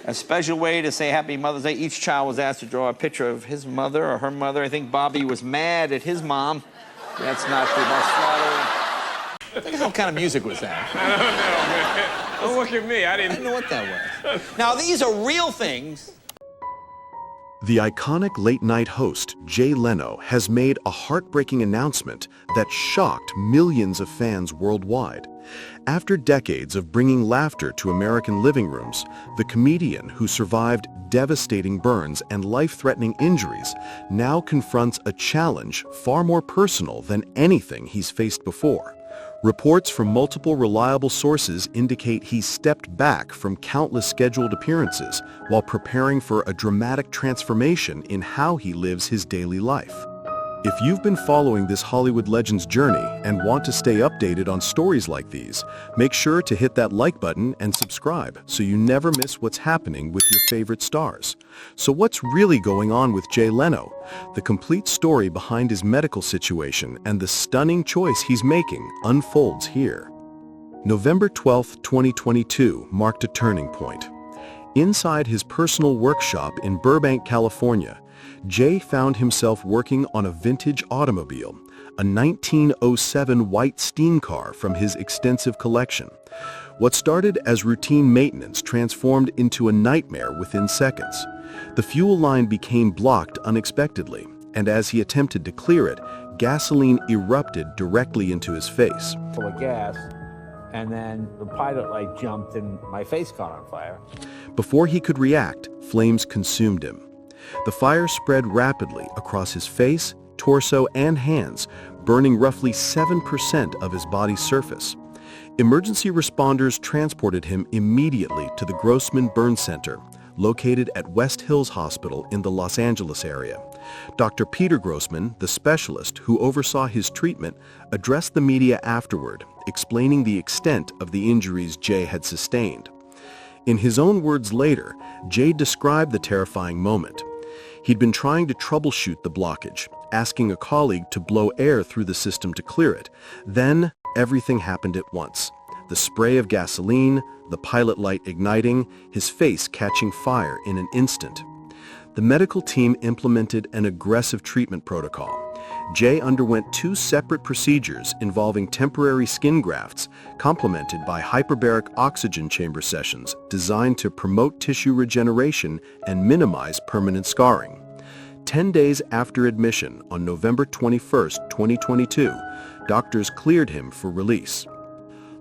A special way to say Happy Mother's Day. Each child was asked to draw a picture of his mother or her mother. I think Bobby was mad at his mom. That's not the most flattering. What kind of music was that? I don't know, man. Don't look at me. I didn't know what that was. Now, these are real things. The iconic late-night host, Jay Leno, has made a heartbreaking announcement that shocked millions of fans worldwide. After decades of bringing laughter to American living rooms, the comedian who survived devastating burns and life-threatening injuries now confronts a challenge far more personal than anything he's faced before. Reports from multiple reliable sources indicate he stepped back from countless scheduled appearances while preparing for a dramatic transformation in how he lives his daily life. If you've been following this Hollywood legend's journey and want to stay updated on stories like these, make sure to hit that like button and subscribe so you never miss what's happening with your favorite stars. So what's really going on with Jay Leno? The complete story behind his medical situation and the stunning choice he's making unfolds here. November 12, 2022 marked a turning point. Inside his personal workshop in Burbank, California, Jay found himself working on a vintage automobile, a 1907 white steam car from his extensive collection. What started as routine maintenance transformed into a nightmare within seconds. The fuel line became blocked unexpectedly, and as he attempted to clear it, gasoline erupted directly into his face. Full of gas, and then the pilot light jumped and my face caught on fire. Before he could react, flames consumed him. The fire spread rapidly across his face, torso, and hands, burning roughly 7% of his body's surface. Emergency responders transported him immediately to the Grossman Burn Center, located at West Hills Hospital in the Los Angeles area. Dr. Peter Grossman, the specialist who oversaw his treatment, addressed the media afterward, explaining the extent of the injuries Jay had sustained. In his own words later, Jay described the terrifying moment. He'd been trying to troubleshoot the blockage, asking a colleague to blow air through the system to clear it. Then, everything happened at once. The spray of gasoline, the pilot light igniting, his face catching fire in an instant. The medical team implemented an aggressive treatment protocol. Jay underwent 2 separate procedures involving temporary skin grafts, complemented by hyperbaric oxygen chamber sessions designed to promote tissue regeneration and minimize permanent scarring. 10 days after admission on November 21, 2022, doctors cleared him for release.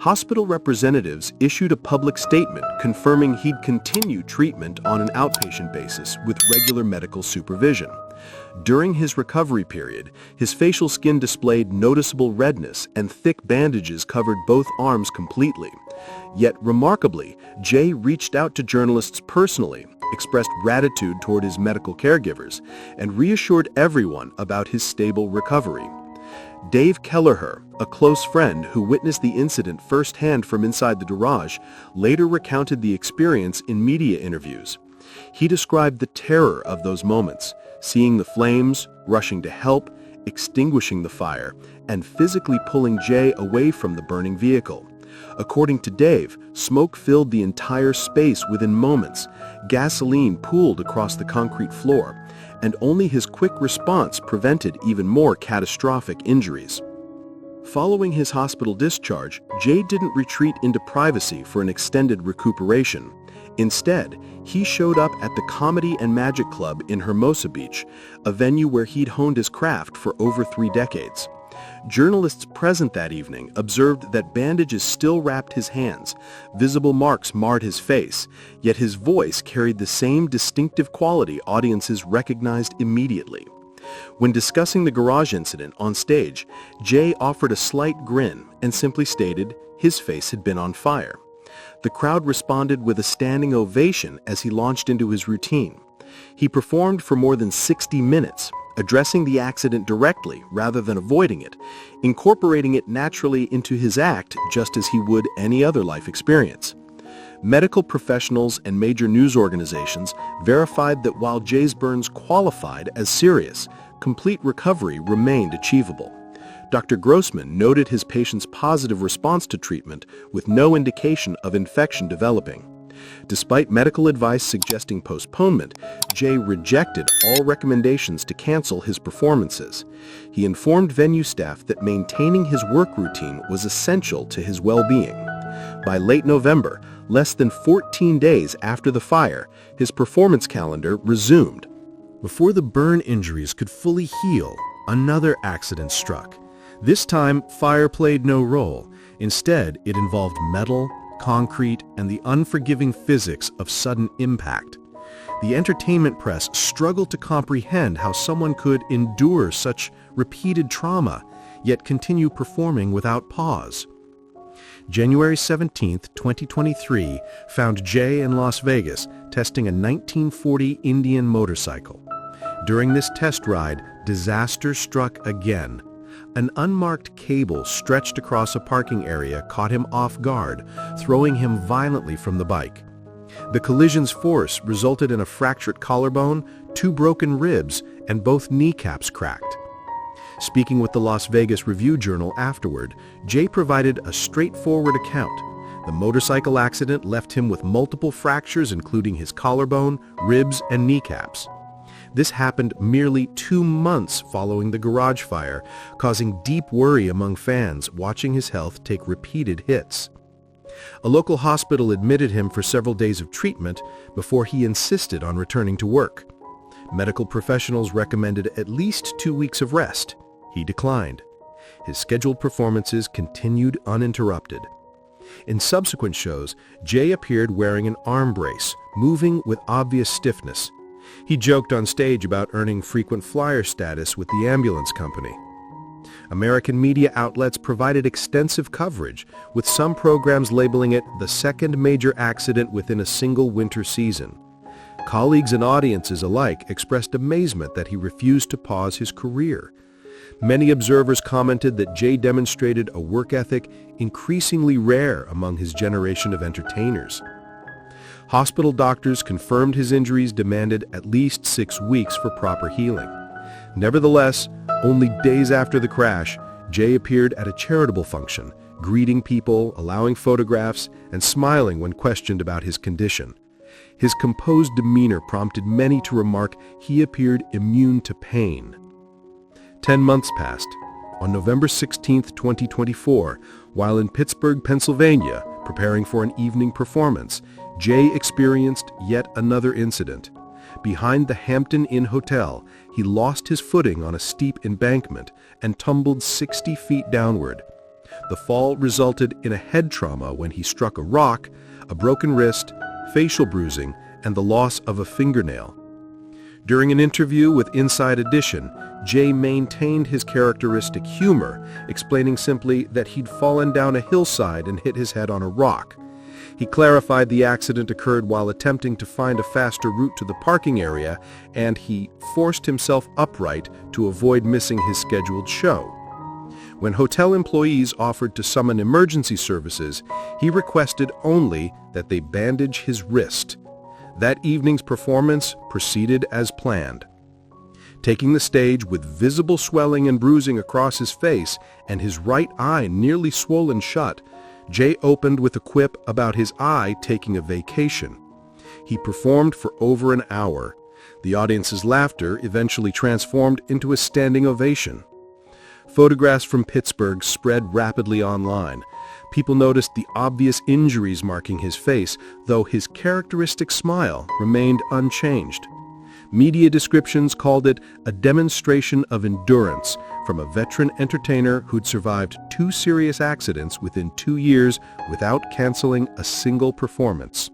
Hospital representatives issued a public statement confirming he'd continue treatment on an outpatient basis with regular medical supervision. During his recovery period, his facial skin displayed noticeable redness and thick bandages covered both arms completely. Yet, remarkably, Jay reached out to journalists personally, expressed gratitude toward his medical caregivers, and reassured everyone about his stable recovery. Dave Kelleher, a close friend who witnessed the incident firsthand from inside the garage, later recounted the experience in media interviews. He described the terror of those moments, seeing the flames, rushing to help, extinguishing the fire, and physically pulling Jay away from the burning vehicle. According to Dave, smoke filled the entire space within moments, gasoline pooled across the concrete floor, and only his quick response prevented even more catastrophic injuries. Following his hospital discharge, Jay didn't retreat into privacy for an extended recuperation. Instead, he showed up at the Comedy and Magic Club in Hermosa Beach, a venue where he'd honed his craft for over 3 decades. Journalists present that evening observed that bandages still wrapped his hands, visible marks marred his face, yet his voice carried the same distinctive quality audiences recognized immediately. When discussing the garage incident on stage, Jay offered a slight grin and simply stated his face had been on fire. The crowd responded with a standing ovation as he launched into his routine. He performed for more than 60 minutes, addressing the accident directly rather than avoiding it, incorporating it naturally into his act just as he would any other life experience. Medical professionals and major news organizations verified that while Jay's burns qualified as serious, complete recovery remained achievable. Dr. Grossman noted his patient's positive response to treatment with no indication of infection developing. Despite medical advice suggesting postponement, Jay rejected all recommendations to cancel his performances. He informed venue staff that maintaining his work routine was essential to his well-being. By late November, less than 14 days after the fire, his performance calendar resumed. Before the burn injuries could fully heal, another accident struck. This time, fire played no role. Instead, it involved metal, concrete, and the unforgiving physics of sudden impact. The entertainment press struggled to comprehend how someone could endure such repeated trauma, yet continue performing without pause. January 17, 2023, found Jay in Las Vegas testing a 1940 Indian motorcycle. During this test ride, disaster struck again. An unmarked cable stretched across a parking area caught him off guard, throwing him violently from the bike. The collision's force resulted in a fractured collarbone, 2 broken ribs, and both kneecaps cracked. Speaking with the Las Vegas Review-Journal afterward, Jay provided a straightforward account. The motorcycle accident left him with multiple fractures including his collarbone, ribs, and kneecaps. This happened merely 2 months following the garage fire, causing deep worry among fans watching his health take repeated hits. A local hospital admitted him for several days of treatment before he insisted on returning to work. Medical professionals recommended at least 2 weeks of rest. He declined. His scheduled performances continued uninterrupted. In subsequent shows, Jay appeared wearing an arm brace, moving with obvious stiffness. He joked on stage about earning frequent flyer status with the ambulance company. American media outlets provided extensive coverage, with some programs labeling it the second major accident within a single winter season. Colleagues and audiences alike expressed amazement that he refused to pause his career. Many observers commented that Jay demonstrated a work ethic increasingly rare among his generation of entertainers. Hospital doctors confirmed his injuries demanded at least 6 weeks for proper healing. Nevertheless, only days after the crash, Jay appeared at a charitable function, greeting people, allowing photographs, and smiling when questioned about his condition. His composed demeanor prompted many to remark he appeared immune to pain. 10 months passed. On November 16, 2024, while in Pittsburgh, Pennsylvania, preparing for an evening performance, Jay experienced yet another incident. Behind the Hampton Inn Hotel, he lost his footing on a steep embankment and tumbled 60 feet downward. The fall resulted in a head trauma when he struck a rock, a broken wrist, facial bruising, and the loss of a fingernail. During an interview with Inside Edition, Jay maintained his characteristic humor, explaining simply that he'd fallen down a hillside and hit his head on a rock. He clarified the accident occurred while attempting to find a faster route to the parking area, and he forced himself upright to avoid missing his scheduled show. When hotel employees offered to summon emergency services, he requested only that they bandage his wrist. That evening's performance proceeded as planned. Taking the stage with visible swelling and bruising across his face and his right eye nearly swollen shut, Jay opened with a quip about his eye taking a vacation. He performed for over an hour. The audience's laughter eventually transformed into a standing ovation. Photographs from Pittsburgh spread rapidly online. People noticed the obvious injuries marking his face, though his characteristic smile remained unchanged. Media descriptions called it a demonstration of endurance from a veteran entertainer who'd survived 2 serious accidents within 2 years without canceling a single performance.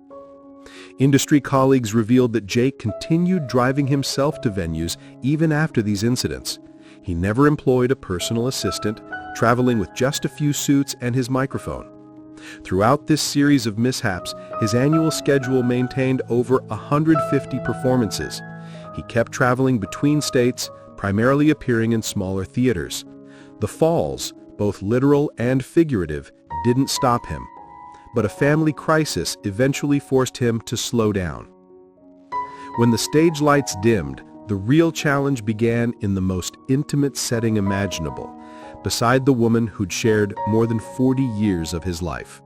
Industry colleagues revealed that Jay continued driving himself to venues even after these incidents. He never employed a personal assistant, traveling with just a few suits and his microphone. Throughout this series of mishaps, his annual schedule maintained over 150 performances. He kept traveling between states, primarily appearing in smaller theaters. The falls, both literal and figurative, didn't stop him, but a family crisis eventually forced him to slow down. When the stage lights dimmed, the real challenge began in the most intimate setting imaginable, beside the woman who'd shared more than 40 years of his life.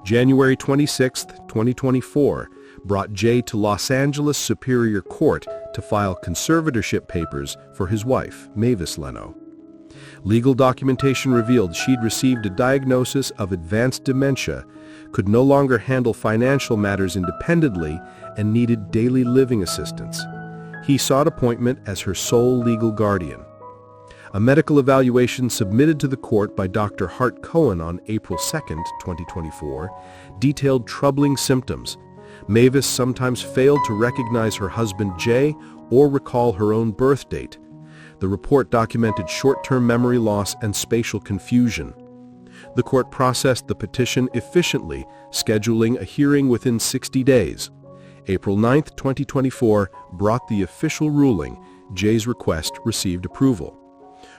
January 26, 2024, brought Jay to Los Angeles Superior Court to file conservatorship papers for his wife, Mavis Leno. Legal documentation revealed she'd received a diagnosis of advanced dementia, could no longer handle financial matters independently, and needed daily living assistance. He sought appointment as her sole legal guardian. A medical evaluation submitted to the court by Dr. Hart Cohen on April 2, 2024, detailed troubling symptoms. Mavis sometimes failed to recognize her husband Jay or recall her own birth date. The report documented short-term memory loss and spatial confusion. The court processed the petition efficiently, scheduling a hearing within 60 days. April 9, 2024, brought the official ruling. Jay's request received approval.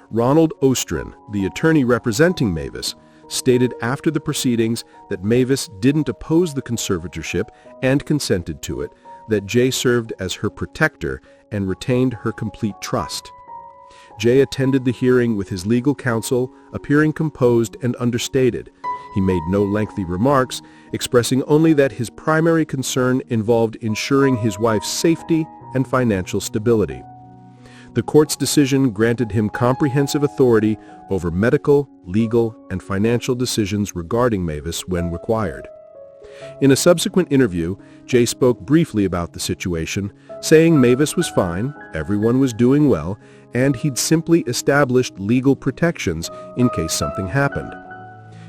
Ronald Ostrin, the attorney representing Mavis, stated after the proceedings that Mavis didn't oppose the conservatorship and consented to it, that Jay served as her protector and retained her complete trust. Jay attended the hearing with his legal counsel, appearing composed and understated. He made no lengthy remarks, expressing only that his primary concern involved ensuring his wife's safety and financial stability. The court's decision granted him comprehensive authority over medical, legal, and financial decisions regarding Mavis when required. In a subsequent interview, Jay spoke briefly about the situation, saying Mavis was fine, everyone was doing well, and he'd simply established legal protections in case something happened.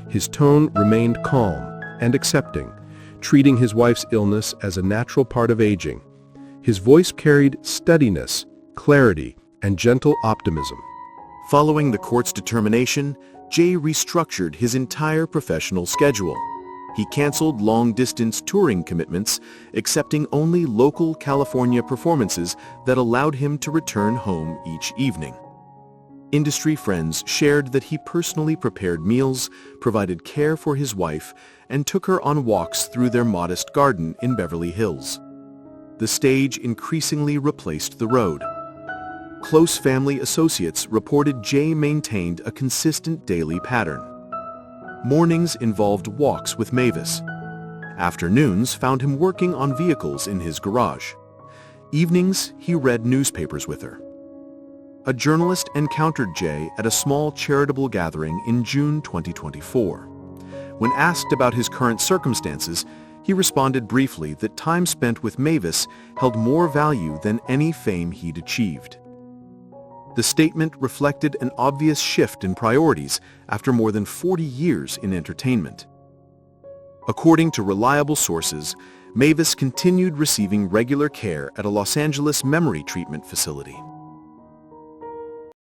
His tone remained calm and accepting, treating his wife's illness as a natural part of aging. His voice carried steadiness, clarity, and gentle optimism. Following the court's determination, Jay restructured his entire professional schedule. He canceled long-distance touring commitments, accepting only local California performances that allowed him to return home each evening. Industry friends shared that he personally prepared meals, provided care for his wife, and took her on walks through their modest garden in Beverly Hills. The stage increasingly replaced the road. Close family associates reported Jay maintained a consistent daily pattern. Mornings involved walks with Mavis. Afternoons found him working on vehicles in his garage. Evenings, he read newspapers with her. A journalist encountered Jay at a small charitable gathering in June 2024. When asked about his current circumstances, he responded briefly that time spent with Mavis held more value than any fame he'd achieved. The statement reflected an obvious shift in priorities after more than 40 years in entertainment. According to reliable sources, Mavis continued receiving regular care at a Los Angeles memory treatment facility.